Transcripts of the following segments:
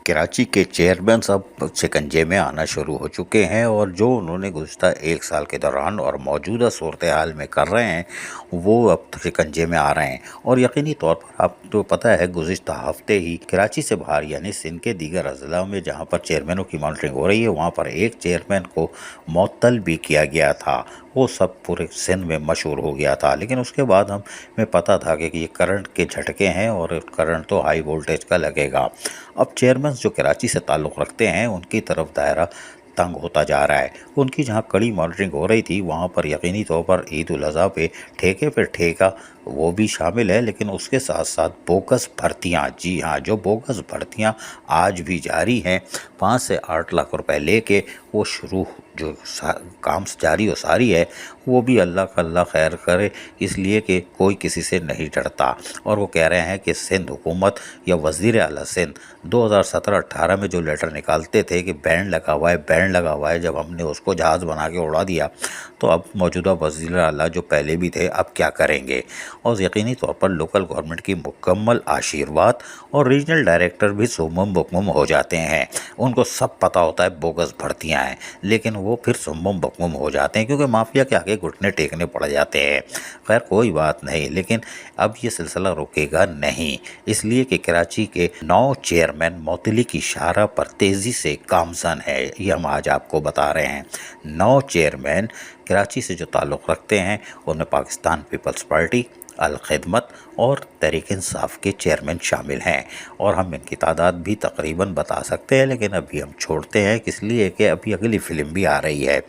कराची के चेयरमैन अब शिकंजे में आना शुरू हो चुके हैं और जो उन्होंने गुज़िश्ता 1 साल के दौरान और मौजूदा सूरत हाल में कर रहे हैं वो अब शिकंजे में आ रहे हैं। और यकीनी तौर पर आपको पता है गुज़िश्ता हफ्ते ही कराची से बाहर यानी सिंध के दीगर अजला में जहाँ पर चेयरमैनों की मॉनिटरिंग हो रही है वहाँ पर एक चेयरमैन को मुअत्तल भी किया गया था। वो सब पूरे सिंध में मशहूर हो गया था, लेकिन उसके बाद हमें पता था कि ये करंट के झटके हैं और करंट तो हाई वोल्टेज का लगेगा। अब चेयरमैन जो कराची से ताल्लुक़ रखते हैं उनकी तरफ दायरा तंग होता जा रहा है। उनकी जहाँ कड़ी मॉनिटरिंग हो रही थी वहाँ पर यकीनी तौर पर ईद उल अज़हा पे ठेका वो भी शामिल है, लेकिन उसके साथ साथ बोगस भर्तियाँ, जी हाँ, जो बोगस भर्तियाँ आज भी जारी हैं 5 से 8 लाख रुपए लेके वो शुरू जो काम जारी और सारी है वो भी अल्लाह खैर करे, इसलिए कि कोई किसी से नहीं डरता। और वो कह रहे हैं कि सिंध हुकूमत या वज़ीर आला सिंध 2017-18 में जो लेटर निकालते थे कि बैंड लगा हुआ है, जब हमने उसको जहाज़ बना के उड़ा दिया तो अब मौजूदा वज़ीर आला जो पहले भी थे अब क्या करेंगे। और यकीनी तौर पर लोकल गवर्नमेंट की मुकम्मल आशीर्वाद और रीजनल डायरेक्टर भी सुम्मम बुकमुम हो जाते हैं। उनको सब पता होता है बोगस भर्तियाँ हैं, लेकिन वो फिर सुम्मम बुकमुम हो जाते हैं क्योंकि माफिया के आगे घुटने टेकने पड़ जाते हैं। खैर कोई बात नहीं, लेकिन अब ये सिलसिला रुकेगा नहीं, इसलिए कि कराची के 9 चेयरमैन मुअत्तली की शरह पर तेज़ी से गामज़न है। ये हम आज आपको बता रहे हैं। 9 चेयरमैन कराची से जो ताल्लुक़ रखते हैं उनमें पाकिस्तान पीपल्स पार्टी, अल खिदमत और तहरीक इंसाफ के चेयरमैन शामिल हैं। और हम इनकी तादाद भी तकरीबन बता सकते हैं, लेकिन अभी हम छोड़ते हैं इसलिए कि अभी अगली फ़िल्म भी आ रही है।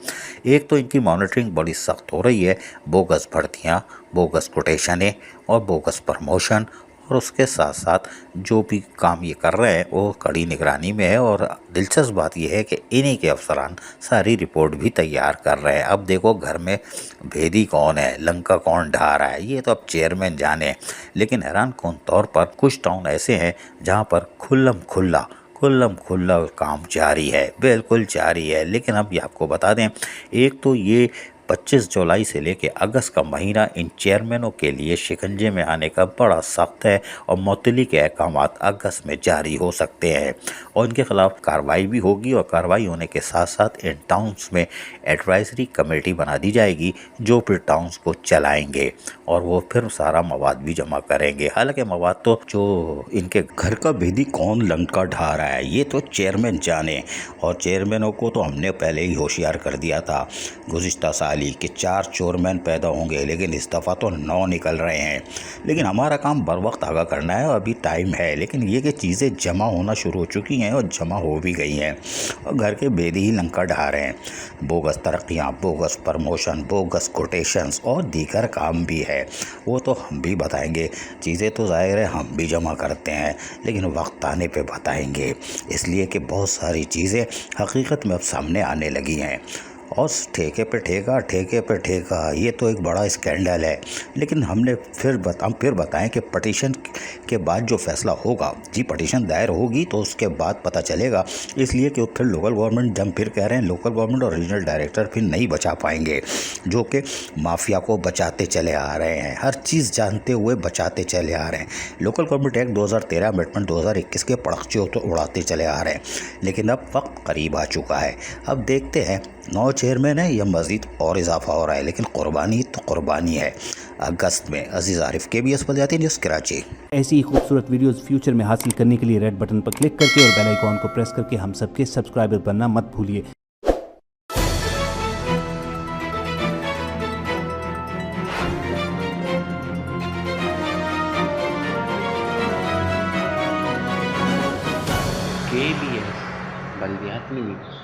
एक तो इनकी मॉनिटरिंग बड़ी सख्त हो रही है, बोगस भर्तियाँ, बोगस कोटेशनें और बोगस प्रमोशन, और उसके साथ साथ जो भी काम ये कर रहे हैं वो कड़ी निगरानी में है। और दिलचस्प बात यह है कि इन्हीं के अफसरान सारी रिपोर्ट भी तैयार कर रहे हैं। अब देखो घर में भेदी कौन है, लंका कौन ढा रहा है, ये तो अब चेयरमैन जाने। लेकिन हैरान कौन तौर पर कुछ टाउन ऐसे हैं जहाँ पर खुल्लम खुल्ला काम जारी है, बिल्कुल जारी है। लेकिन अब ये आपको बता दें, एक तो ये 25 जुलाई से लेकर अगस्त का महीना इन चेयरमैनों के लिए शिकंजे में आने का बड़ा सख्त है और मुअत्तली के अहकामात अगस्त में जारी हो सकते हैं और इनके खिलाफ कार्रवाई भी होगी। और कार्रवाई होने के साथ साथ इन टाउन्स में एडवाइजरी कमेटी बना दी जाएगी जो फिर टाउन्स को चलाएंगे और वो फिर सारा मवाद भी जमा करेंगे। हालांकि मवाद तो जो इनके घर का भेदी कौन लंका ढा रहा है ये तो चेयरमैन जाने। और चेयरमैनों को तो हमने पहले ही होशियार कर दिया था गुज़िश्ता साल कि 4 चेयरमैन पैदा होंगे, लेकिन इस दफ़ा तो 9 निकल रहे हैं। लेकिन हमारा काम बर वक्त आगा करना है और अभी टाइम है। लेकिन ये कि चीज़ें जमा होना शुरू हो चुकी हैं और जमा हो भी गई हैं और घर के भेदी ही लंका ढा रहे हैं। बोगस तरक्कियाँ, बोगस प्रमोशन, बोगस कोटेशंस और दीगर काम भी है, वो तो हम भी बताएंगे। चीज़ें तो ज़ाहिर है हम भी जमा करते हैं, लेकिन वक्त आने पे बताएंगे, इसलिए कि बहुत सारी चीज़ें हकीकत में अब सामने आने लगी हैं। और ठेके पे ठेका ये तो एक बड़ा स्कैंडल है। लेकिन हमने फिर बताएं कि पटिशन के बाद जो फैसला होगा, जी पटिशन दायर होगी तो उसके बाद पता चलेगा, इसलिए कि फिर लोकल गवर्नमेंट, जब फिर कह रहे हैं लोकल गवर्नमेंट और रीजनल डायरेक्टर फिर नहीं बचा पाएंगे, जो कि माफिया को बचाते चले आ रहे हैं, हर चीज़ जानते हुए बचाते चले आ रहे हैं। लोकल गवर्नमेंट एक्ट 2013 अमेंडमेंट 2021 के पड़ाखे तो उड़ाते चले आ रहे हैं, लेकिन अब वक्त करीब आ चुका है। अब देखते हैं 9 चेयरमैन है या मज़ीद और इजाफा हो रहा है, लेकिन कुर्बानी तो कुर्बानी है। अगस्त में अजीज़ आरिफ KBS बजाती न्यूज़ कराची। ऐसी ही खूबसूरत वीडियोस फ्यूचर में हासिल करने के लिए रेड बटन पर क्लिक करके और बेल आइकॉन को प्रेस करके हम सबके सब्सक्राइबर बनना मत भूलिए। KBS बल्दियात न्यूज़।